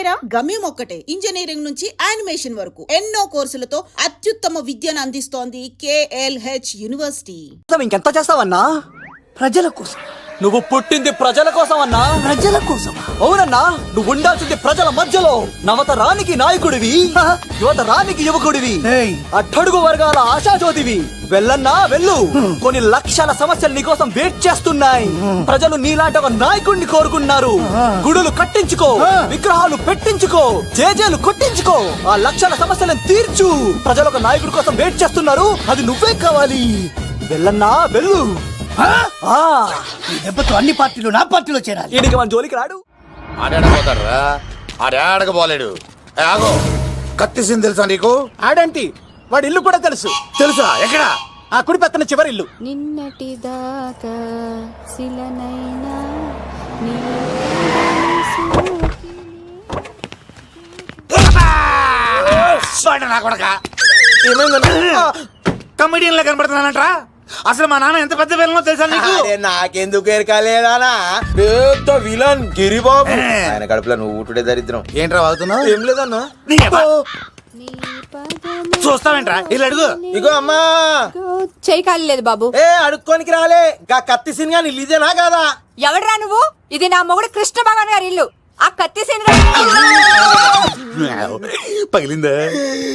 పేరా? గమ్యం ఒక్కటే, ఇంజనీరింగ్ నుంచి యానిమేషన్ వరకు ఎన్నో కోర్సులతో అత్యుత్తమ విద్యను అందిస్తోంది KLH యూనివర్సిటీ. ఇంకెంత చేస్తావన్నా? ప్రజల కోసం. నువ్వు పుట్టింది ప్రజల కోసం అన్నా. ప్రజల కోసం? అవునన్నా, నువ్వు ఉండాల్సింది ప్రజల మధ్యలో. నవతరానికి నాయకుడివి, యువతరానికి యువకుడివి, అట్టడుగు వర్గాల ఆశాజ్యోతివి. వెళ్ళన్నా వెళ్ళు, కొన్ని లక్షల సమస్యలు నీకోసం వెయిట్ చేస్తున్నాయి. ప్రజలు నీలాంటి ఒక నాయకుడిని కోరుకున్నారు. గుడులు కట్టించుకో, విగ్రహాలు పెట్టించుకో, జేజేలు కొట్టించుకో, ఆ లక్షల సమస్యలను తీర్చు. ప్రజలు ఒక నాయకుడి కోసం వెయిట్ చేస్తున్నారు, అది నువ్వే కావాలి. వెళ్ళన్నా వెళ్ళు. ఈ దెబ్బతో అన్ని పార్టీలు నా పార్టీలో చేరాలి. ఈయనకి మన జోలికి రాడు. ఆడపోతారా? ఆడకపోలేడు. ఆగో, కత్తిసింది తెలుసా నీకు? ఆడంటి వాడి ఇల్లు కూడా తెలుసు. తెలుసా? ఎక్కడ? ఆ కుడి పక్కన చివరి ఇల్లు. నిన్నటి దాకా శిలనైనా నా కొడక కమెడియన్ లా కనబడుతున్నానంట్రా. అసలు మా నాన్న ఎంత పెద్ద విలనో తెలుసా నీకు? నాకెందుకు ఎరకాలేనా? పెద్ద విలన్ గిరిబాబు. ఆయన కడుపులో నువ్వు ఊటుడే దరిద్రం. ఏంట్రా వాగుతున్నావు? ఏం లేదన్నా. చూస్తావేంట్రా? ఇల్లు అడుగు. ఇగో అమ్మా, చేయి ఖాళీ లేదు బాబు. అడుక్కోనికి రాలే. గా కత్తి సినిమా ఇదేనా కాదా? ఎవడరా నువ్వు? ఇది నా మొగుడు కృష్ణ భగవాన్ గారి ఇల్లు. ఆ కత్తి పగిలిందా?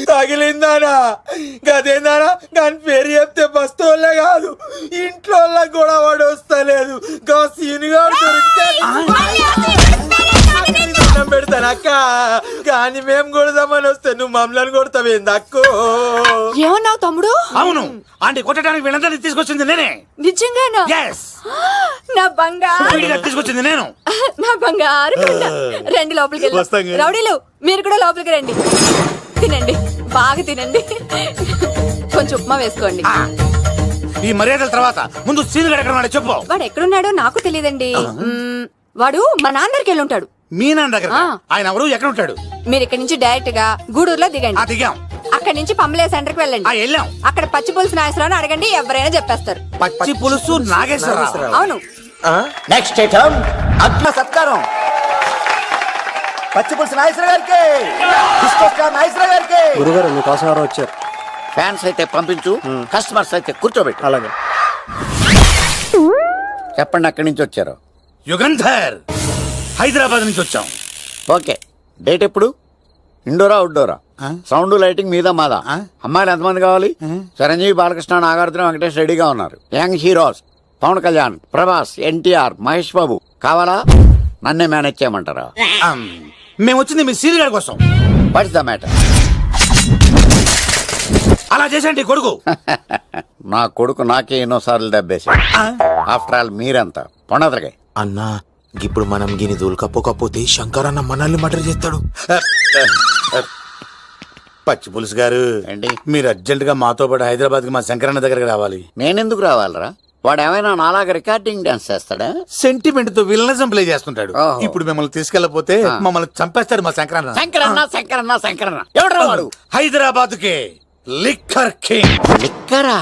తగిలిందానా? గదేందానా? దాని పేరు చెప్తే బస్తోళ్ళే కాదు, ఇంట్లో కూడా వాడు వస్తలేదు. గా సీనుగాడు దొరికితే పెడతాను అక్క. కానీ మేము కొడదామని వస్తే నువ్వు మమ్మల్ని కొడతావేంది అక్కో? ఏమన్నావు తమ్ముడు? అవును, ఆంటీ కొట్టడానికి వీళ్ళందరినీ తీసుకొచ్చింది నేనే. నిజంగానా? నా బంగారు తీసుకొచ్చింది నేను. నా బంగారు రండి లోపలికి వెళ్ళి. రౌడీలు మీరు కూడా లోపలికి రండి. తినండి, బాగా తినండి. కొంచెం ఉప్మా వేసుకోండి. ఈ మర్యాదల తర్వాత ముందు సీన్ ఎక్కడ చెప్పు. వాడు ఎక్కడున్నాడో నాకు తెలియదండి. వాడు మా నాన్న దగ్గరికి వెళ్ళి ఉంటాడు. మీ నాన్న దగ్గర? ఆయన ఎవరు? ఎక్కడ ఉంటాడు? మీరు ఇక్కడ నుంచి డైరెక్ట్ గా గూడూరులో దిగండి. దిగాం. అక్కడ నుంచి పంబలే సెంటర్ కి వెళ్ళండి. వెళ్ళాం. అక్కడ పచ్చి పులుసు నాగేశ్వరరావు అడగండి, ఎవరైనా చెప్పేస్తారు. పచ్చి పులుసు నాగేశ్వరరావు? అవును. నెక్స్ట్ ఐటమ్ అగ్న సత్కారం. పచ్చి పులుసు నాగేశ్వర గారికి, నాగేశ్వర గారికి. గురుగారు మీకోసం ఎవరో వచ్చారు. ఫ్యాన్స్ అయితే పంపించు, కస్టమర్స్ అయితే కూర్చోబెట్టు. అలాగే. చెప్పండి, అక్కడి నుంచి వచ్చారు? యుగంధర్, హైదరాబాద్ నుంచి వచ్చాం. ఓకే, డేట్ ఎప్పుడు? ఇండోరా అవుట్డోరా? సౌండ్ లైటింగ్ మీద మాదా? అమ్మాయిలు ఎంతమంది కావాలి? చిరంజీవి, బాలకృష్ణ, నాగార్జున, వెంకటేష్ రెడీగా ఉన్నారు. యంగ్ హీరోస్ పవన్ కళ్యాణ్, ప్రభాస్, ఎన్టీఆర్, మహేష్ బాబు కావాలా? నన్నే మేనేజ్ చేయమంటారా? మేము వచ్చింది మీ సీన్ గారి కోసం. What's the matter? అలా చేసేంటి కొడుకు? నా కొడుకు నాకే ఎన్నోసార్లు దెబ్బేసి. ఆఫ్టర్ ఆల్ మీరంతా పొండదరగా. అన్నా, ఇప్పుడు మనం గిని దూల్కపోతే శంకర్ అన్న మనల్ని మర్డర్ చేస్తాడు. పచ్చి పులుసు గారు, మీరు అర్జెంట్ గా మాతో పాటు హైదరాబాద్ కి మా శంకరన్న దగ్గరకు రావాలి. నేనెందుకు రావాలరా? వాడు ఏమైనా నాలాగా రికార్డింగ్ డాన్స్ చేస్తాడా? సెంటిమెంట్ తో విలనిజం ప్లే చేస్తుంటాడు. ఇప్పుడు మిమ్మల్ని తీసుకెళ్లపోతే మమ్మల్ని చంపేస్తాడు మా శంకరన్న. శంకరన్న శంకరన్న శంకరన్న ఎవడరా వాడు? హైదరాబాద్ కే లిక్కర్ కింగ్. లిక్కరా?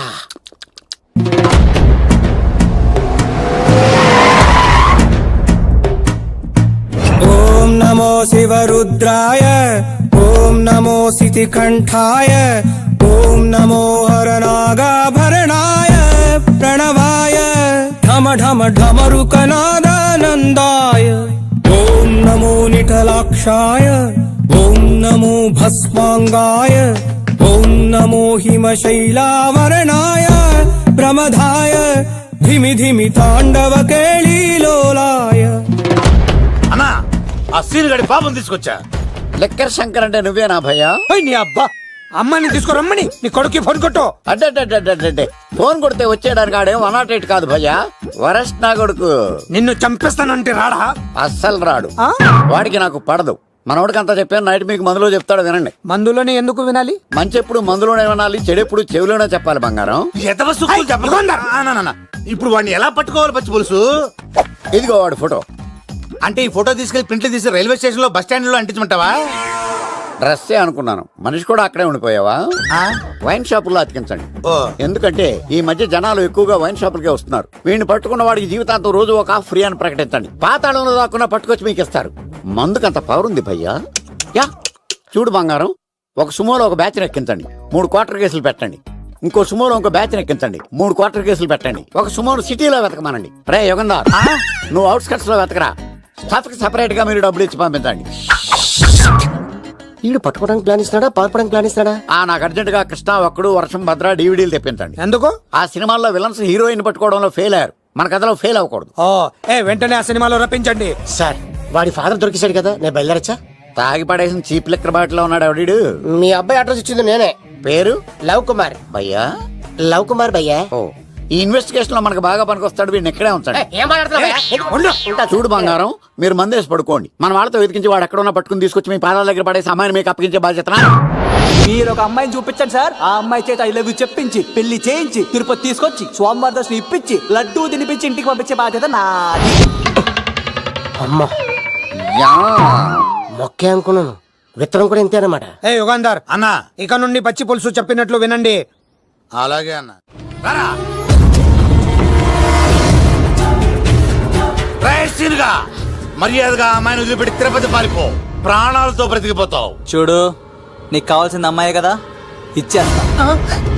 ఓం నమో శివరుద్రాయ, ఓం నమో శితికంఠాయ, ఓం నమో హరనాగాభరణాయ ప్రణవాయ ఢమ ఢమ ఢమరుకనాదానందాయ, ఓం నమో నిఠలాక్షాయ, ఓం నమో భస్మాంగాయ, ఓం నమో హిమశైలావరణాయ ప్రమదాయ ధిమి ధిమి తాండవ కేళీలోలాయ. అన్నా, ఆ సీన్ గడి పాపం తీసుకొచ్చా. లిక్కర్ శంకర్ అంటే నువ్వేనా భయ్యా? నీ అబ్బా, అమ్మాయిని తీసుకురమ్మని నీ కొడుకు ఫోన్ కొట్టు. అడ్డే ఫోన్ కొడితే వచ్చేయడానికి ఆడే 108 కాదు భయ్యా, వరస్ట్ నా కొడుకు. నిన్ను చంపేస్తానంటే రాడా? అస్సలు రాడు. వాడికి నాకు పడదు. మనోడికి అంతా చెప్పాను, నైట్ మీకు మందులో చెప్తాడు వినండి. మందులోనే ఎందుకు వినాలి? మంచి ఎప్పుడు మందులోనే వినాలి, చెడెప్పుడు చెవిలోనే చెప్పాలి బంగారం. ఇప్పుడు వాడిని ఎలా పట్టుకోవాలి పచ్చి పులుసు? ఇదిగో వాడు ఫోటో. అంటే ఈ ఫోటో తీసుకెళ్లి ప్రింట్లు తీసి రైల్వే స్టేషన్ లో బస్ స్టాండ్ లో అంటించమంటావా? డ్రెస్సే అనుకున్నాను, మనిషి కూడా అక్కడే ఉండిపోయావా? వైన్ షాపుల్లో అతికించండి. ఎందుకంటే ఈ మధ్య జనాలు ఎక్కువగా వైన్ షాపులకే వస్తున్నారు. వీడిని పట్టుకున్న వాడికి జీవితాంతం రోజు ఒక ఫ్రీ అని ప్రకటించండి. పాతాళంలో దాక్కున్నా పట్టుకొచ్చి మీకు ఇస్తారు. మందుకంత పవర్ ఉంది భయ్యా. యా చూడు బంగారం, ఒక సుమోలో ఒక బ్యాచ్ ఎక్కించండి, 3 క్వార్టర్ కేసులు పెట్టండి. ఇంకో సుమోలో ఇంకో బ్యాచ్ ఎక్కించండి, 3 క్వార్టర్ కేసులు పెట్టండి. ఒక సుమోను సిటీలో వెతకమానండి. రే యుగంధర్, నువ్వు అవుట్స్కట్స్ లో వెతకరా. స్టాఫ్ కి సెపరేట్ గా మీరు డబ్బులు ఇచ్చి పంపించండి. వీడు పట్టుకోవడానికి ప్లాన్ ఇస్తున్నాడా, పారిపోవడానికి ప్లాన్ ఇస్తున్నాడా? నాకు అర్జెంట్ గా కృష్ణ ఒక్కడు, వర్షం భద్ర డివిడీలు తెప్పించండి. ఎందుకు? ఆ సినిమాల్లో విలన్స్ హీరోయిన్ పట్టుకోవడంలో ఫెయిల్ అయ్యారు, మన కథలో ఫెయిల్ అవ్వకూడదు. ఓ వెంటనే ఆ సినిమాలో రప్పించండి. సార్ వాడి ఫాదర్ దొరికేశాడు కదా, నేను బయలుదేరచ్చా? తాగి పడేసిన చీప్ లెక్కర్ బాటిలో ఉన్నాడు ఎవడీడు. మీ అబ్బాయి అడ్రస్ ఇచ్చింది నేనే. పేరు లవ్ కుమార్. భయ్యా? లవ్ కుమార్ భయ్యా. ఓ, ఈ ఇన్వెస్టిగేషన్ లో మనకు బాగా పనికొస్తాడు, వీడిని ఎక్కడే ఉంచండి. ఏం మాట్లాడుతున్నావు? చూడు బంగారం, మీరు మందేసి పడుకోండి. మన వాళ్ళతో వెతికించి వాడు ఎక్కడున్నా పట్టుకుని తీసుకొచ్చి మీ పాదాల దగ్గర పడేసి అమ్మాయిని మీకు అప్పగించే బాధ్యత. మీరు ఒక అమ్మాయిని చూపించండి సార్. ఆ అమ్మాయి చేత ఐ లవ్ యూ చెప్పించి పెళ్లి చేయించి తిరుపతి తీసుకొచ్చి స్వామివారి దర్శనం ఇప్పించి లడ్డూ తినిపించి ఇంటికి పంపించే బాధ్యత నాది. అమ్మా యా. మొక్కే అనుకున్నాను, విత్తనం కూడా ఇంతే అన్నమాట. యుగాంధర్ అన్నా ఇక నుండి పచ్చి పులుసు చెప్పినట్లు వినండి. అలాగే అన్న. రారా. రైట్ సీన్గా మర్యాదగా అమ్మాయిని వదిలిపెట్టి తిరుపతి పారిపో, ప్రాణాలతో బ్రతికిపోతావు. చూడు, నీకు కావాల్సింది అమ్మాయి కదా, ఇచ్చేస్తా.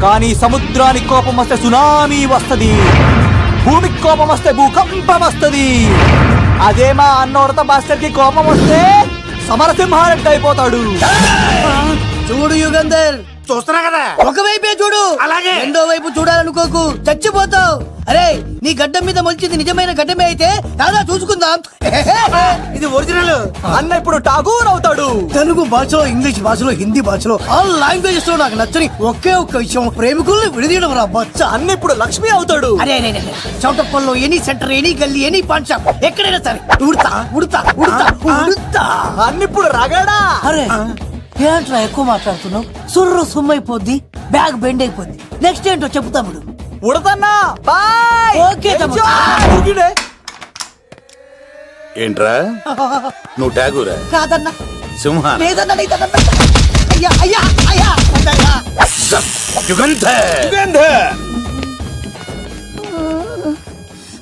కానీ సముద్రానికి కోపం వస్తే సునామీ వస్తది, భూమికి కోపం వస్తే భూకంపం వస్తది. అదే మా అన్నవరత భాస్కర్ కి కోపం వస్తే సమరసింహారెడ్డి అయిపోతాడు. చూడు యుగంధర్, చూస్తున్నా కదా. ఒకవైపే చూడు, అలాగే. రెండో వైపు చూడాలనుకోకు, చచ్చిపోతావు. అరే నీ గడ్డం మీద మొలిచింది నిజమైన గడ్డమే అయితే రాదా చూసుకుందాం. ఇది ఒరిజినల్. అన్న ఇప్పుడు ఠాగూర్ అవుతాడు. తెలుగు భాషలో, ఇంగ్లీష్ భాషలో, హిందీ భాషలో, ఆల్ లాంగ్వేజెస్ లో నాకు నచ్చని ఒకే ఒక్క విషయం, ప్రేమికుల్ని విడదీయడం రా బచ్చ. అన్న ఇప్పుడు లక్ష్మి అవుతాడు. అరే చౌటప్పల్లో ఎనీ సెంటర్, ఎనీ గల్లీ, ఎనీ పాన్ షాప్, ఎక్కడైనా సరే ఉడతా ఉడతా ఉడతా ఉడతా. అన్న ఇప్పుడు రగడా. అరే ఏంట్రా ఎక్కువ మాట్లాడుతున్నావు? సుర్రు సుమ్మైపోద్ది, బ్యాగ్ బెండ్ అయిపోద్ది. నెక్స్ట్ ఏంటో చెప్పు తమ్ముడు. ఉడతన్నా బాయ్. ఓకే తమ్ముడు. ఊగిడే. ఏంట్రా నువ్వు ఠాగూరా? కాదన్నా, సింహ? లేదన్నా, లేదన్నా. అయ్యా అయ్యా అయ్యా వద్దయ్యా. యుగంధర్.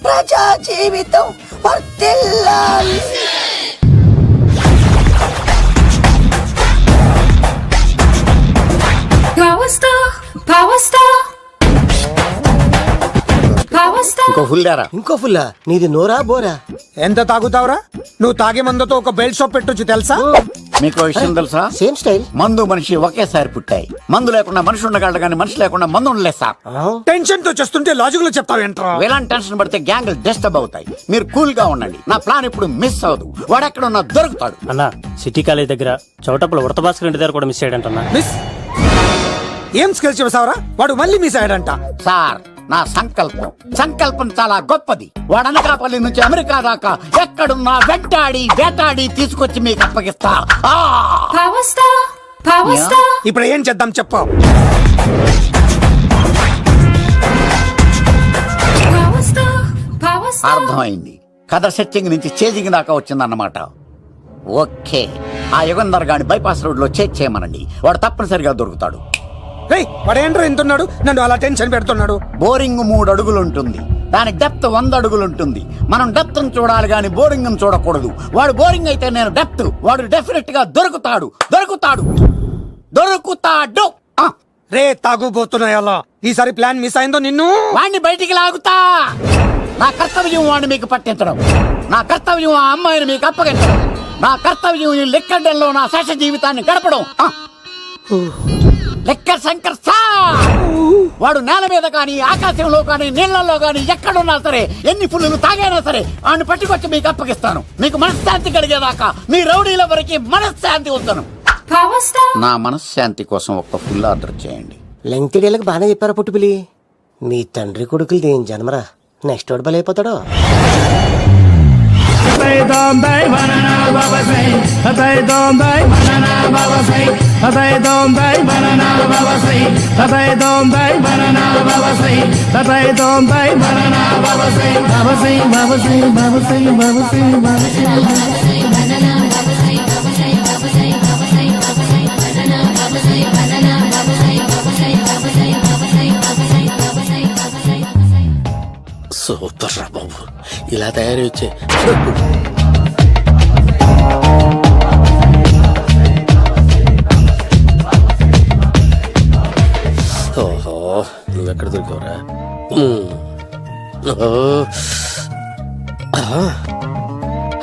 ప్రజా జీవితం వర్ధిల్లాలి. ఇంకో ఫుల్ దారా. ఇంకో ఫుల్లా? నీది నోరా బోరా? ఎంత తాగుతావురా? నువ్వు తాగే మందుతో ఒక బెల్ట్ షాప్ పెట్టొచ్చు తెలుసా? మీకు విషయం తెలుసా? Same style. మందు మనిషి ఒకేసారి పుట్టాయి. మందు లేకుండా మనిషి ఉండగలడు కానీ మనిషి లేకుండా మందు ఉండలేదు సార్. టెన్షన్ తో చేస్తుంటే లాజిక్ లో చెప్తావేంట్రా? ఎలాంటి టెన్షన్ పడితే గ్యాంగ్లు డిస్టర్బ్ అవుతాయి. మీరు కూల్ గా ఉండండి. నా ప్లాన్ ఇప్పుడు మిస్ అవ్వదు. వాడెక్కడున్నా దొరుకుతాడు. అన్నా సిటీ కాలేజ్ దగ్గర చౌటప్పుల ఉడత భాస్కర్ ఇంటి దగ్గర కూడా మిస్ అయ్యాడంటన్నా. మిస్ ఏం స్కిల్స్ చేసావరా? వాడు మళ్ళీ మిస్ అయ్యాడంట. సార్, నా సంకల్పం చాలా గొప్పది. వాడు అనకాపల్లి నుంచి అమెరికా దాకా ఎక్కడున్నా వెంటాడి వేటాడి తీసుకొచ్చి మీకు అప్పగిస్తా. ఇప్పుడు ఏం చేద్దాం చెప్పు. అర్థమైంది. కథ సెట్టింగ్ నుంచి చేజింగ్ దాకా వచ్చిందన్నమాట. ఓకే, ఆ యుగంధర్ గాని బైపాస్ రోడ్ లో చేజ్ చేయమనండి. వాడు తప్పనిసరిగా దొరుకుతాడు. వాడేంట్రా ఇంటున్నాడు, నన్ను అలా టెన్షన్ పెడుతున్నాడు. బోరింగ్ 3 అడుగులు ఉంటుంది, దాని డెప్త్ 100 అడుగులు ఉంటుంది. మనం డెప్త్ చూడాలి గాని బోరింగ్ చూడకూడదు. వాడు బోరింగ్ అయితే నేను డెప్త్. వాడు డెఫినెట్ గా దొరుకుతాడు. రే తాగుబోతున్నాయా, ఈసారి ప్లాన్ మిస్ అయిందో నిన్ను వాడిని బయటికి లాగుతా. నా కర్తవ్యం వాడిని మీకు పట్టించడం. నా కర్తవ్యం ఆ అమ్మాయిని మీకు అప్పగించడం. నా కర్తవ్యం ఈ లెక్కడ్డల్లో నా శేష జీవితాన్ని గడపడం. లెక్కర్ శంకర్ సార్, వాడు నేల మీద కానీ ఆకాశంలో కానీ నీళ్లలో కానీ ఎక్కడున్నా సరే, ఎన్ని ఫుల్లు తాగైనా సరే వాడిని పట్టుకొచ్చి మీకు అప్పగిస్తాను. మీకు మనశ్శాంతి కలిగేదాకా మీ రౌడీల వరకు మనశ్శాంతి వద్దను. నా మనశ్శాంతి కోసం ఒక్క ఫుల్ ఆర్డర్ చేయండి. లెంగ్తీడేళ్ళకి బాగానే చెప్పారా పుట్టుపిలి. మీ తండ్రి కొడుకులు దేని జన్మరా, నెక్స్ట్ వాడు బలైపోతాడో. సూపర్ రా బాబు, ఇలా తయారీ వచ్చే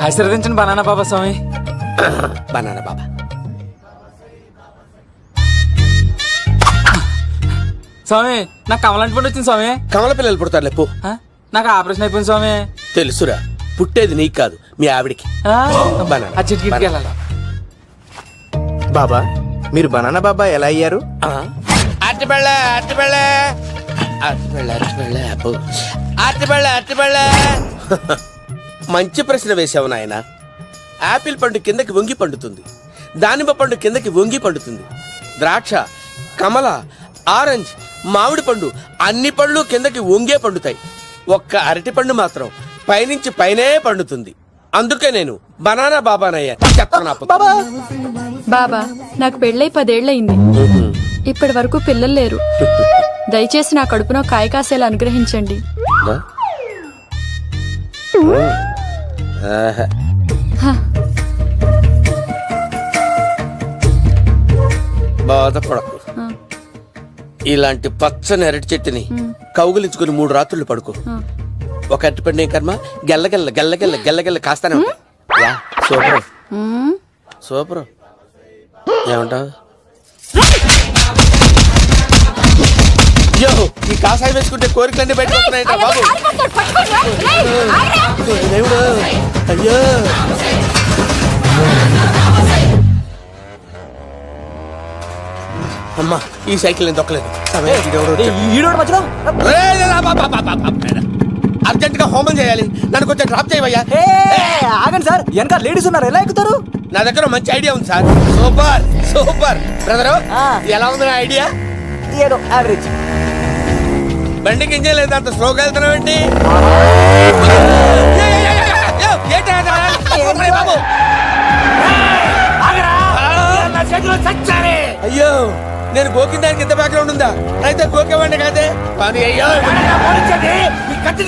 ఆశీర్వదించండి బనానా బాబా స్వామి. బనానా బాబా. స్వామి నాకు కమలంటి పండు వచ్చింది స్వామి. కమల పిల్లలు పుడతారు లేపు. నాకు ఆపరేషన్ అయిపోయింది స్వామి. తెలుసురా, పుట్టేది నీకు కాదు మీ ఆవిడికి. ఆ చిటికి వెళ్ళాలి. బాబా మీరు బనానా బాబా ఎలా అయ్యారు? మంచి ప్రశ్న వేసావు నాయన. ఆపిల్ పండు కిందకి వంగి పండుతుంది, దానిమ్మ పండు కిందకి వంగి పండుతుంది, ద్రాక్ష, కమల, ఆరెంజ్, మామిడి పండు అన్ని పండ్లు కిందకి వంగే పండుతాయి. ఒక్క అరటి పండు మాత్రం పైనుంచి పైనే పండుతుంది. అందుకే నేను బనానా బాబానయ్యా. బాబా నాకు పెళ్ళై 10 ఏళ్ళయింది. ఇప్పటి వరకు పిల్లలు లేరు. దయచేసి నా కడుపునో కాయ కాసేలా అనుగ్రహించండి. బాధపడకు. ఇలాంటి పచ్చని అరటి చెట్టుని కౌగులించుకుని 3 రాత్రులు పడుకో. ఒక అరటి పండు ఏం కర్మ, గెల్లగెల్ల గెల్లగెల్ల గెల్లగెల్ల కాస్తానే ఉంటాయి. Yeah, super super. ఏమంటావు? ఈ కాసాయి వేసుకుంటే కోరికలన్నీ బయటకు వస్తున్నాయంట బాబు. దేవుడు, అయ్యో. అమ్మా ఈ సైకిల్ నేను దొక్కలేదు. అర్జెంట్ గా హోమం చేయాలి, నన్ను కొంచెం డ్రాప్ చేయవయ్యా. ఆగండి సార్, వెనక లేడీస్ ఉన్నారు, ఎలా ఎక్కుతారు? నా దగ్గర మంచి ఐడియా ఉంది సార్. Super super. బ్రదరు ఎలా ఉంది నా ఐడియా? ఏదో యావరేజ్. బండికి ఇంజన్ లేదు, అంత స్లోగా వెళ్తున్నావు ఏంటి? అయ్యో, నేను గోకిన దానికి ఇంత బ్యాక్గ్రౌండ్ ఉందా? అయితే గోకేవాడిని కాదే. అయ్యో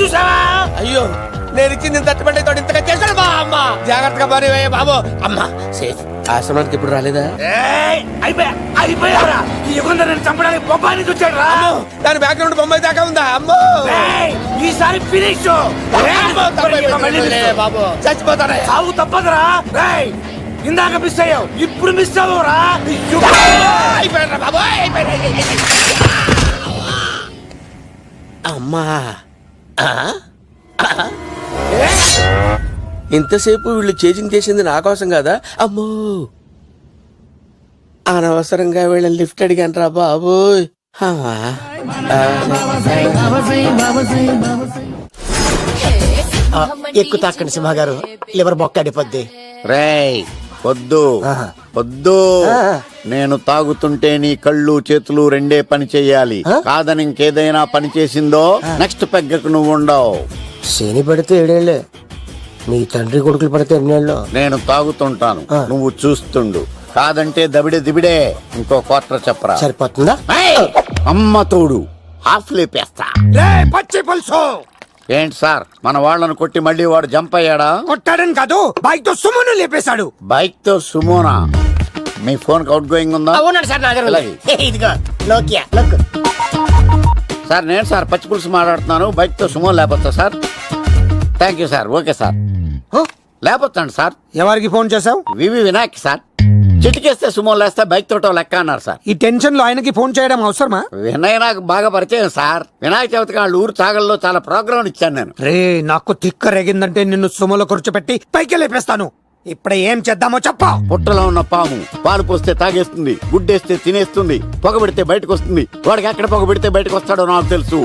చూసావా? అయ్యో, నేను ఇచ్చింది తట్టుబడి తోడు ఇంతగా చేశాడు మా అమ్మ. జాగ్రత్తగా పని బాబు. అమ్మ సేఫ్. ఆశ్రమానికి ఇప్పుడు రాలేదా? దాని బ్యాక్గ్రౌండ్ బొమ్మాయి దాకా ఉందా? అమ్మో ఈసారి ఫినిష్ బాబు. చచ్చిపోతారా? సాగు తప్పదురా. ఇందాక మిస్ అయ్యావు, ఇప్పుడు మిస్ అవ్వరా? అమ్మా, ఇంతసేపు వీళ్ళు చేజింగ్ చేసింది నా కోసం కదా? అమ్మో, అనవసరంగా వీళ్ళని లిఫ్ట్ అడిగాను రా బాబు. ఎక్కువ తాకండి సింహ గారు, లివర్ బొక్క అడిపోద్ది. రేయ్ వద్దు వద్దు, నేను తాగుతుంటే నీ కళ్ళు చేతులు రెండే పని చెయ్యాలి. కాదని ఇంకేదైనా పని చేసిందో నెక్స్ట్ పెగ్గకు నువ్వు ఉండవు. శని పడితే 7 ఏళ్ళే, మీ తండ్రి కొడుకులు పడితే 8 ఏళ్ళు. నేను తాగుతుంటాను, నువ్వు చూస్తుండు. కాదంటే దబిడే దిబిడే. ఇంకో క్వార్టర్ చెప్పరా? సరిపోతుందా? అమ్మ తోడు హాఫ్ లేపేస్తా. పచ్చి పులుసు. ఏంటి సార్, మన వాళ్ళను కొట్టి మళ్ళీ వాడు జంప్ అయ్యాడా? కొట్టాడని కాదు, బైక్ తో సుమను లేపేశాడు. బైక్ తో సుమోనా? మీ ఫోన్ అవుట్ గోయింగ్ ఉందా? అవునండి సార్, నా దగ్గర ఇదిగో నోకియా. సార్ నేను సార్ పచ్చి పులుసు మాట్లాడుతున్నాను. బైక్ తో సుమో లేపొచ్చా sir? Thank you sir. Okay sir, లేపొచ్చండి సార్. ఎవరికి ఫోన్ చేసావు? వివి వినాయక్ సార్. చిటికేస్తే సుమో లేస్తే బైక్ తోటో లెక్క అన్నారు సార్. ఈ టెన్షన్ లో ఆయనకి ఫోన్ చేయడం అవసరమా? వినయ్ నాకు బాగా పరిచయం సార్. వినాయక చవితికి వాళ్ళ ఊరు చాగల్లో చాలా ప్రోగ్రాం ఇచ్చాను నేను. రే, నాకు తిక్క రేగిందంటే నిన్ను సుమలో కూర్చోపెట్టి పైకి లేపేస్తాను. ఇప్పుడు ఏం చేద్దామో చెప్పా. పుట్టలో ఉన్న పాము పాలు పోస్తే తాగేస్తుంది, గుడ్డేస్తే తినేస్తుంది, పొగ పెడితే బయటకు వస్తుంది. వాడికి ఎక్కడ పొగ పెడితే బయటకు వస్తాడో నాకు తెలుసు.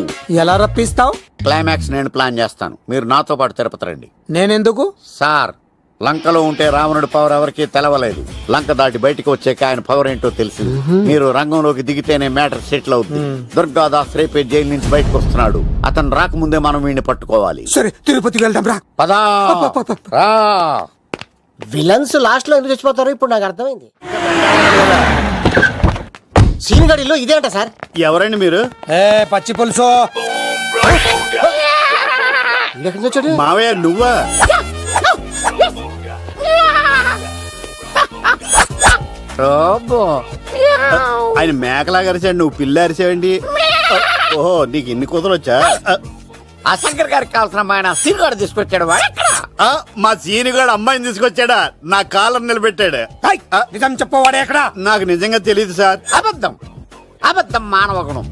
ఎలా రప్పిస్తావు? క్లైమాక్స్ నేను ప్లాన్ చేస్తాను, మీరు నాతో పాటు తిరుపతి రండి. నేనెందుకు? సార్, లంకలో ఉంటే రావణుడి పవర్ ఎవరికి తెలవలేదు. లంక దాటి బయటకు వచ్చాక ఆయన పవర్ ఏంటో తెలిసి మీరు రంగంలోకి దిగితేనే మ్యాటర్ సెటిల్ అవుతుంది. దుర్గాదాస్ రేపే జైలు నుంచి బయటకు వస్తున్నాడు. అతను రాకముందే మనం వీడిని పట్టుకోవాలి. సరే, తిరుపతికి వెళ్దాం రా. పదా రా. విలన్స్ లాస్ట్ లో ఎందుకు చచ్చిపోతారు ఇప్పుడు నాకు అర్థమైంది. సీన్ గడిలో ఇదే అంట సార్. ఎవరండి మీరు? పచ్చి పులుసు. మావయ్య నువ్వా? ఆయన మేకలాగా అరిచాడు, నువ్వు పిల్ల అరిచావండి. ఓహో, నీకు ఇన్ని కుదరొచ్చా? ఆ శంకర్ గారికి కావాల్సిన అమ్మాయి సీనుగాడు తీసుకొచ్చాడు వాడెక్కడ? మా సీనుగాడు అమ్మాయిని తీసుకొచ్చాడా నా కాలం నిలబెట్టాడు. ఏయ్, నిజం చెప్పవాడే ఎక్కడ? నాకు నిజంగా తెలియదు సార్. అబద్ధం అబద్ధం మానవ గుణం.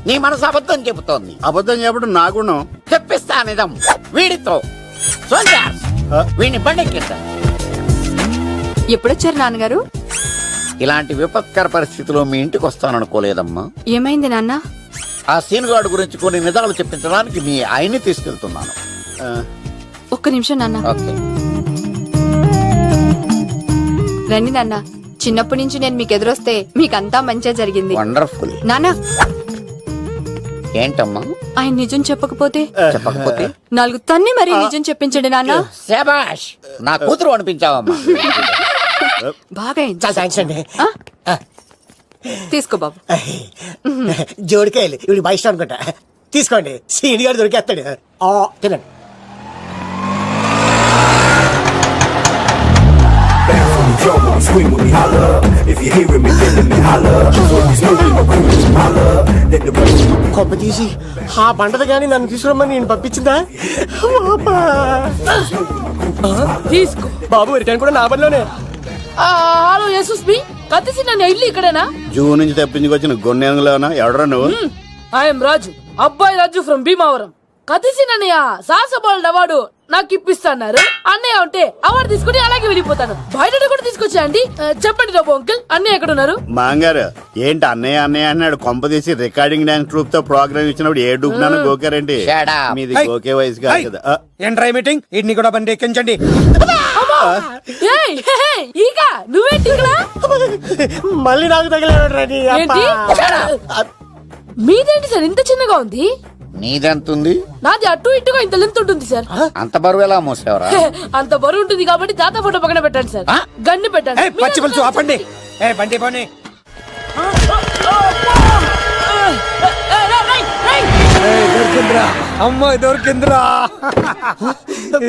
నీ మనసు అబద్ధం చెబుతోంది. అబద్ధం చెప్పడం నా గుణం. తెప్పిస్తా నిజం వీడితో. సోల్జర్స్, వీడిని బండెక్కిస్తా. ఎప్పుడొచ్చారు నాన్నగారు? ఇలాంటి విపత్కర పరిస్థితిలో మీ ఇంటికి వస్తాననుకోలేదమ్మా. ఏమైంది నాన్న? ఆ సీనుగాడు గురించి కొన్ని నిజాలు చెప్పించడానికి మీ ఆయన్ని తీసుకెళ్తున్నాను. ఒక్క నిమిషం నాన్న. ఓకే. రండి నాన్న. చిన్నప్పటి నుంచి నేను మీకు ఎదురొస్తే మీకంతా మంచిగా జరిగింది. వండర్ఫుల్. నాన్న, ఏంటమ్మా? ఆయన నిజం చెప్పకపోతే చెప్పకపోతే నాలుగు తన్ని మరీ నిజం చెప్పించండి నాన్న. శభాష్, నా కూతురు అనిపించావమ్మా. బాగా అయింది. చాలా థ్యాంక్స్ అండి. ఆ? తీసుకో బాబు. జోడికాయలు ఇవి బాగా ఇష్టం అనుకుంటా. తీసుకోండి, సీని గారు దొరికేస్తాడు. తినండి. కొబ్బ తీసి ఆ పంటది కానీ నన్ను తీసుకురమ్మని నేను పంపించిందా? తీసుకో బాబు రిటర్న్ కూడా నా పనిలోనే. హలో యేసుస్ బి కత్తిసి నన్ను ఇల్లు ఇక్కడేనా? జూ నుంచి తప్పించుకొచ్చిన గొన్నెంగులోనా? ఎవడరా నువ్వు? ఐఎమ్ రాజు, అబ్బాయి రాజు ఫ్రమ్ భీమావరం. కత్తిసి నన్నయ్య సాహసబాలుడు అవార్డు నాకు ఇప్పిస్తాన్నారు. అన్నయ్య ఉంటే అవార్డు తీసుకుని అలాగే వెళ్ళిపోతాను. బయట కూడా తీసుకొచ్చా అండి. చెప్పండి రాబు అంకిల్, అన్నయ్య ఎక్కడ ఉన్నారు? మాంగారు ఏంటి అన్నయ్య అన్నయ్య అన్నాడు? కొంప తీసి రికార్డింగ్ డాన్స్ ట్రూప్ తో ప్రోగ్రామ్ ఇచ్చినప్పుడు ఏ డూబ్నాను గోకారండి? Shut up. మీది గోకే వయసు కాదు కదా. ఏంట్రై మీటింగ్? ఇడ్ని కూడా బండి ఎక్కించండి. ఏయ్, హే, హే, ఈగ నువ్వేంటి ఇక్కడ? మళ్ళీ నాకు తగిలాడు. ఏంటి? మీదేంటి సార్ ఇంత చిన్నగా ఉంది? నీదెంతుంది? నాది అటు ఇటుగా ఇంత లెంత్ ఉంటుంది సార్. అంత బరువు ఎలా మోసేవరా? అంత బరువు ఉంటుంది కాబట్టి తాత ఫోటో పక్కన పెట్టండి సార్. గన్ను పెట్టండి. ఏయ్, పచ్చి పులుసు ఆపండి. ఏ బండి పోనీ. దొరికిందిరా అమ్మాయి, దొరికిందిరా.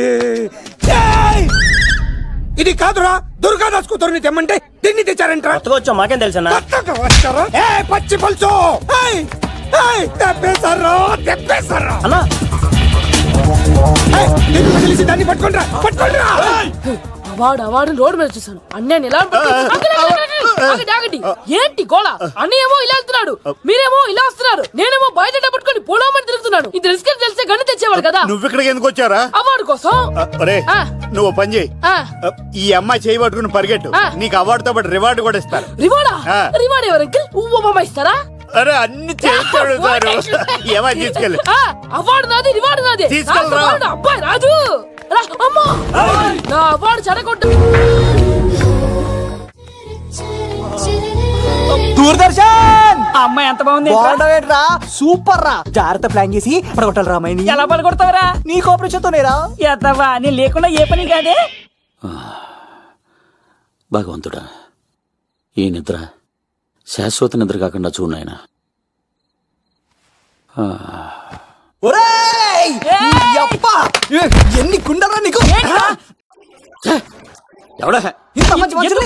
ఏయ్, ఇది కాదురా, దుర్గాదాస్ కూతురుని తెమ్మంటే దీన్ని తెచ్చారంట. వచ్చా మాకేం తెలుసన్నా? ఏ పచ్చి పులుసు! ఏయ్, ఏయ్, తెప్పేశారు, తెప్పేశారు. అన్నా తెలిసి దాన్ని పట్టుకోండిరా, పట్టుకోండిరా. అవార్డు రోడ్డు మీద చూసాను. అన్నయ్య ఎలా ఆగండి. ఏంటి గోళ? అన్నయ్య ఏమో ఇలా వెళ్తున్నాడు, మీరేమో ఇలా వస్తున్నారు, నేనేమో బయట పట్టుకొని పొలమని తిరుగుతున్నాను. ఇది రిస్క్ తెలిసే గన్ను తెచ్చేవాడు కదా. నువ్వు ఇక్కడికి ఎందుకు వచ్చారా? అవార్డు కోసం. నువ్వు పని చేయి, ఈ అమ్మాయి చేయి పట్టుకుని పరిగెట్టు. నీకు అవార్డుతో పాటు రివార్డు కూడా ఇస్తారు. రివార్డా? రివార్డ్ ఎవరు అంకిల్? ఉవ్వమ్మ ఇస్తారా? అరే అన్ని చేస్తాడు సారు. ఏమై తీసుకెళ్ళి అవార్డు నాది, రివార్డు నాది. తీసుకెళ్ళరా. అబ్బాయి రాజు రా. అమ్మా, నా అవార్డు చెడగొట్టు. దూరదర్శన్ అమ్మాయి ఎంత బాగుంది. బాగుండవేట్రా, సూపర్ రా. జాగ్రత్త ప్లాన్ చేసి పడగొట్టాలి రామాయని. ఎలా పడగొడతావరా? నీ కోపరేషన్తోనేరా. ఎత్తవా, నేను లేకుండా ఏ పని కాదే. భగవంతుడా, ఈ నిద్ర శాశ్వత నిద్ర కాకుండా చూడు నాయనా. ఒరేయ్, యప్పా, ఎన్ని గుండెరా నీకు? ఎవడా ఇంత మంచి మనుషులు?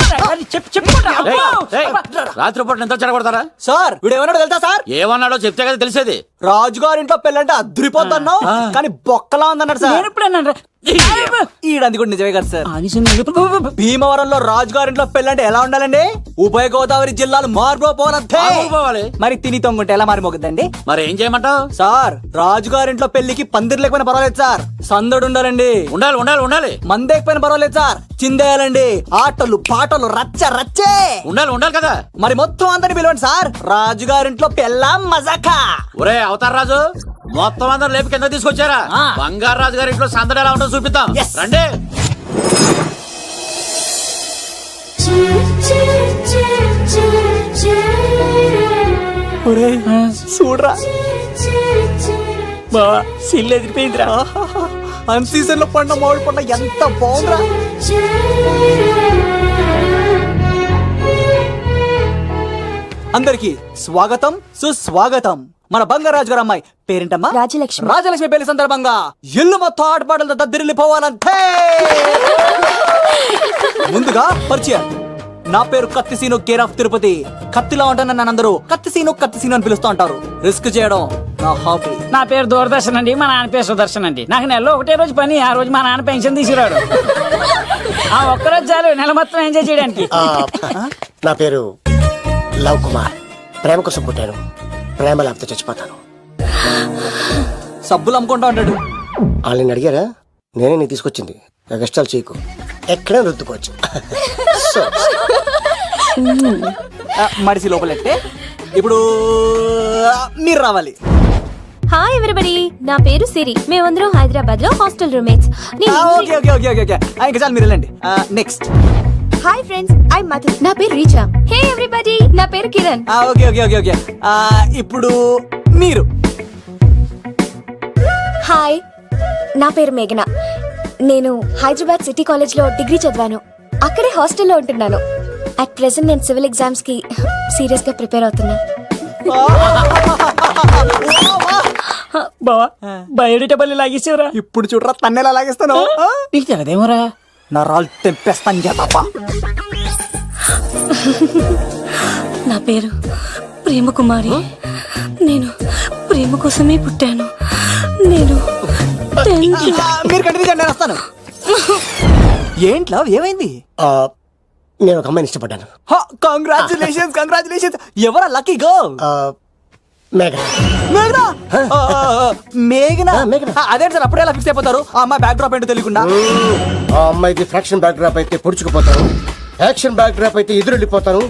రాత్రిపూట ఎంత చెడగొడతారా? సార్ వీడు ఏమన్నాడు తెలుసా సార్? ఏమన్నాడో చెప్తే కదా తెలిసేది. రాజుగారింట్లో పెళ్ళంటే అద్దరిపోతున్నావు కానీ బొక్కలా ఉందన్నాడు సార్. ఈడంది కూడా నిజమే కదా సార్. భీమవరంలో రాజుగారింట్లో పెళ్ళంటే ఎలా ఉండాలండి? ఉభయ గోదావరి జిల్లాలు మారిపోవాలి. మరి తిని తొంగుంటే ఎలా మారిపోతుందండి? మరి ఏం చేయమంటావు? సార్ రాజుగారింట్లో పెళ్లికి పందిరి లేకపోయినా పర్వాలేదు సార్, సందడు ఉండాలండి. ఉండాలి ఉండాలి ఉండాలి. మందేకపోయినా పర్వాలేదు సార్, చిందేయాలండి. ఆటలు పాటలు రచ్చ రచ్చే ఉండాలి ఉండాలి కదా. మరి మొత్తం అందరిని పిలవండి సార్, రాజుగారింట్లో పెళ్ళాం మజాకా. ఒరే అవతార్ రాజు, మొత్తం అందరూ లేపు కింద తీసుకొచ్చారా? బంగారు రాజు గారి ఇంట్లో సందడి ఎలా ఉంటుందో చూపిద్దాం. రండి. చూడరా బావా, సిల్లు ఎదిరిపోయిందిరా. అన్ సీజన్ లో పండ మామిడి పండ ఎంత బాగుందిరా. అందరికి స్వాగతం సుస్వాగతం. మన బంగారాజు గారు అమ్మాయి పేరేంటమ్మా? రాజలక్ష్మి. రాజలక్ష్మి పెళ్లి సందర్భంగా ఇల్లు మొత్తం ఆటపాటలతో దద్దరిల్లిపోవాలంటే ముందుగా పరిచయం. నా పేరు కత్తిసీను, కేర్ ఆఫ్ తిరుపతి. కత్తిలా ఉంటాను నన్ను అందరూ కత్తిసీను కత్తిసీను అని పిలుస్తూ ఉంటారు. రిస్క్ చేయడం నా హాబీ. నా పేరు దూరదర్శన్ అండి, మా నాన్న పేరు సుదర్శన్ అండి. నాకు నెలలో ఒకటే రోజు పని, ఆ రోజు మా నాన్న పెన్షన్ తీసుకురాడు. ఆ ఒక్కరోజు చాలు నెల మొత్తం ఎంజాయ్ చేయడానికి. నా పేరు లవ్ కుమార్. ప్రేమ కోసం పుట్టాను, ప్రేమ లేకపోతే చచ్చిపోతాను. సబ్బులు అమ్ముకుంటా ఉంటాడు. వాళ్ళని అడిగారా? నేనే నీ తీసుకొచ్చింది. కష్టాలు చేయకు, ఎక్కడ రుద్దుకోవచ్చు. మడిసి లోపలెట్టే. ఇప్పుడు మీరు రావాలి. హాయ్ ఎవరిబడి, నా పేరు సిరి. మేమందరం హైదరాబాద్ లో hostel roommates. Okay okay okay okay ఇంకా చాలు, మీరు వెళ్ళండి. Next. Hi friends, I Madhu. నా పేరు రీచా. హే ఎవ్రీబడి, నా పేరు Kiran. Okay okay okay okay ఇప్పుడు మీరు. హాయ్, నా పేరు మేఘన. నేను హైదరాబాద్ సిటీ కాలేజ్ లో డిగ్రీ చదివాను. అక్కడే హాస్టల్లో ఉంటున్నాను. అట్ ప్రెసెంట్ నేను సివిల్ ఎగ్జామ్స్ కి సీరియస్ గా ప్రిపేర్ అవుతున్నా. బావా బయోడేటా బల్లి లాగేసేవరా? ఇప్పుడు చూడరా తన్నెలా లాగేస్తాను. నీకు తెగదేమోరా? నా రాళ్ళు తెంపేస్తాను చేతప్ప. నా పేరు ప్రేమ కుమారి. నేను ప్రేమ కోసమే పుట్టాను. నేను మీరు కంటిన్యూ చేయండి, నేను వస్తాను. ఏంట్లో ఏమైంది? నేను ఒక అమ్మాయిని ఇష్టపడ్డాను. Congratulations congratulations. ఎవరా లక్కీ గర్ల్? మేఘనా. మేఘనా మేఘనా అదే సార్. అప్పుడే ఎలా ఫిక్స్ అయిపోతారు? ఆ అమ్మాయి బ్యాక్ డ్రాప్ ఏంటో తెలియకుండా. ఆ అమ్మాయికి ఫ్రాక్షన్ బ్యాక్ డ్రాప్ అయితే పొడుచుకుపోతాను, యాక్షన్ బ్యాక్ డ్రాప్ అయితే ఎదురెళ్ళిపోతాను.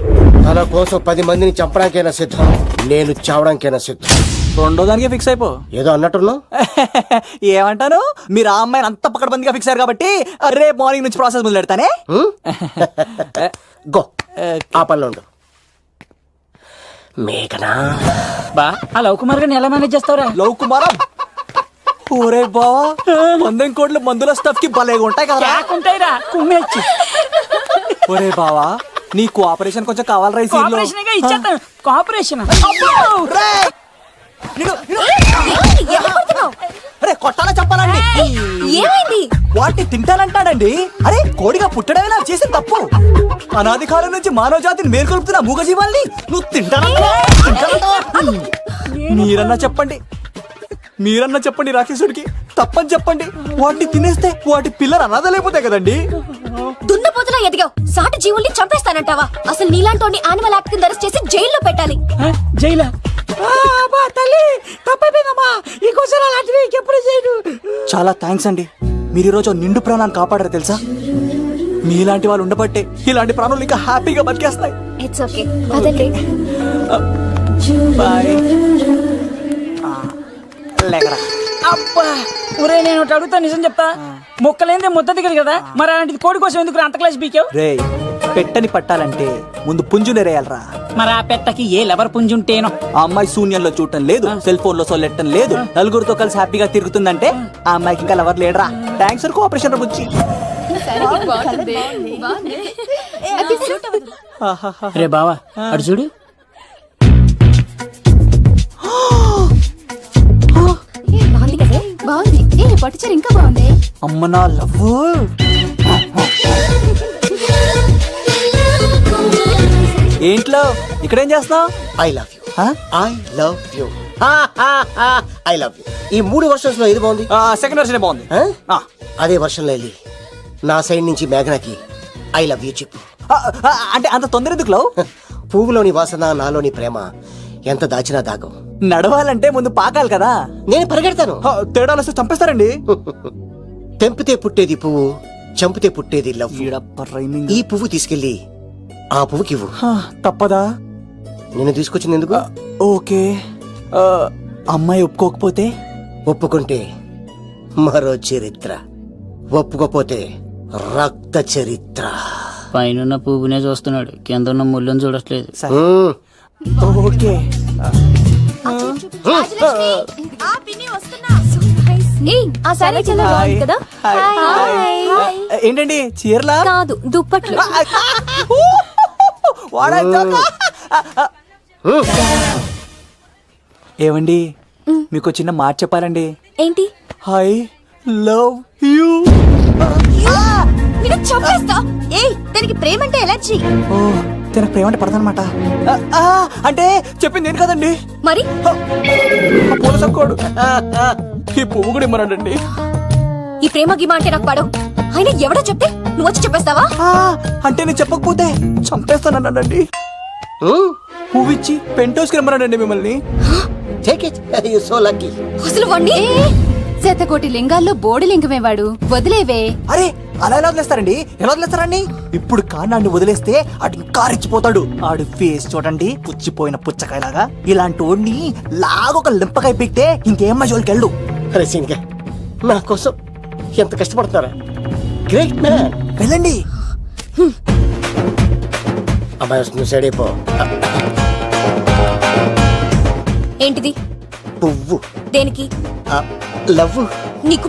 తన కోసం 10 మందిని చంపడానికైనా సిద్ధం, నేను చావడానికైనా సిద్ధం. రెండో దానికి ఫిక్స్ అయిపో. ఏదో అన్నట్టున్నా? ఏమంటాను, మీరు ఆ అమ్మాయిని అంత పక్కడబందిగా ఫిక్స్ అయ్యారు కాబట్టి రేపు మార్నింగ్ నుంచి ప్రాసెస్ మొదలు పెడతానే. గో, ఆ పనిలో ఉండు. మేఘనా. బా ఆ లవ్ కుమార్ గారిని ఎలా మేనేజ్ చేస్తావురా? లవ్ కుమారా? ఓరే బావా, 100 కోట్ల మందుల స్టఫ్ కి భలేగా ఉంటాయి కదా. ఉంటాయిరా కుమ్మేచ్చి. ఒరే బావా, నీ కోఆపరేషన్ కొంచెం కావాలి. రైస్ ఇచ్చేస్తాను. కోఆపరేషన్ అరే కొట్టాలా చెప్పాలండి? ఏమైంది? వాటిని తింటానంటాడండి. అరే కోడిగా పుట్టడమే నా చేసిన తప్పు. అనాది కాలం నుంచి మానవ జాతిని మేల్కొల్పుతున్న మూగజీవాల్ని నువ్వు తింటానంటా? మీరన్నా చెప్పండి, మీరన్నా చెప్పండి రాక్షసుడికి. తప్పని చెప్పండి. వాటిని తినేస్తే వాటి పిల్లలు అనాథలైపోతాయి కదండి. దున్నపోతులా ఎదిగావు, సాటి జీవుల్ని చంపేస్తానంటావా? అసలు నీలాంటి యానిమల్ యాక్ట్ కింద అరెస్ట్ చేసి జైల్లో పెట్టాలి. జైలా? చాలా థ్యాంక్స్ అండి. మీరు ఈరోజు నిండు ప్రాణాన్ని కాపాడారు తెలుసా. మీలాంటి వాళ్ళు ఉండబట్టే ఇలాంటి ప్రాణులు ఇంకా హ్యాపీగా బతికేస్తాయి. ఇట్స్ ఓకే, వదలండి. బాయ్. లేకరా. అబ్బా ఒరే, నేను ఒకటి అడుగుతా, నిజం చెప్తా. మొక్కలేందే ముద్ద దిగదు కదా, మరి అలాంటిది కోడి కోసం ఎందుకు అంత క్లాస్ బీకావు? రే, పెట్టని పట్టాలంటే ముందు పుంజునేరేయాలరా. మరి ఆ పెట్టకి ఏ లవర్ పుంజుంటేనో. ఆ అమ్మాయి శూన్యంలో చూడటం లేదు, సెల్ ఫోన్ లో సొల్లెట్టడం లేదు, నలుగురితో కలిసి హ్యాపీగా తిరుగుతుందంటే ఆ అమ్మాయికి ఇంకా లవర్ లేడరా. థ్యాంక్స్ ఫర్ కోఆపరేషన్ బుచ్చి. రే బావా అడు చూడు. బాగుంది కదా? బాగుంది. పట్టుచారు ఇంకా బాగుంది. అమ్మ నా లవ్. ఏంట్లో ఇక్కడేం చేస్తున్నావు? I love you. I love you. I love you. ఈ 3 వర్షన్స్ లో ఏది బాగుంది? సెకండ్ వర్షన్ బాగుంది. అదే వర్షంలో వెళ్ళి నా సైడ్ నుంచి మేఘనాకి ఐ లవ్ యూ చెప్పు. అంటే అంత తొందర ఎందుకు లవ్? పువ్వులోని వాసన, నాలోని ప్రేమ ఎంత దాచినా దాగం. నడవాలంటే ముందు పాకాలి కదా. నేను పరిగెడతాను. తేడాలు వస్తే చంపేస్తారండి. తెంపితే పుట్టేది పువ్వు, చంపితే పుట్టేది లవ్. ఈ పువ్వు తీసుకెళ్ళి ఆ పువ్వుకి ఇవ్వు. తప్పదా? నేను తీసుకొచ్చింది ఎందుకు? ఓకే. అమ్మాయి ఒప్పుకోకపోతే? ఒప్పుకుంటే మరో చరిత్ర, ఒప్పుకోపోతే రక్త చరిత్ర. పైన పువ్వునే చూస్తున్నాడు, కింద ఉన్న ముళ్ళని చూడట్లేదు. ఓకే. ఏంటండి చీరలా? కాదు, దుప్పట్లు. ఏమండి, మీకు చిన్న మాట చెప్పాలండి. ఏంటి? I love you. చంపేస్తా. దానికి ప్రేమ అంటే ఎలర్జీ. చెప్తే నాకు ప్రేమ అంటే పడదనమాట. అంటే చెప్పింది నేను కదండి, మరి పూల సక్కోడు. ఈ పువ్వు కూడా ఇమ్మనండి. ఈ ప్రేమ గిమ అంటే నాకు పడవు. అయినా ఎవడో చెప్తే నువ్వు వచ్చి చెప్పేస్తావా? అంటే నేను చెప్పకపోతే చంపేస్తానన్నాడండి. పువ్వు ఇచ్చి పెంటోస్కి రమ్మన్నాడండి మిమ్మల్ని. So lucky. అసలు వాణ్ణి శతకోటి లింగాల్లో బోడి లింగమేవాడు, వదిలేవే. అరే అలా ఎలా వదిలేస్తారండి? ఎలా వదిలేస్తారండి? ఇప్పుడు కాన్నాడిని వదిలేస్తే అటు ఇంకా రెచ్చిపోతాడు. ఆడు ఫేస్ చూడండి, పుచ్చిపోయిన పుచ్చకాయలాగా. ఇలాంటి వాడిని లాగొక లింపకాయ పీకితే ఇంకేం మజోలికి వెళ్ళు. అరే సీన్గా నా కోసం ఎంత కష్టపడుతున్నారా? Great man. వెళ్ళండి. అమ్మాయి వస్తుంది, సైడ్ అయిపో. ఏంటిది? పువ్వు. దేనికి? లవ్. నీకు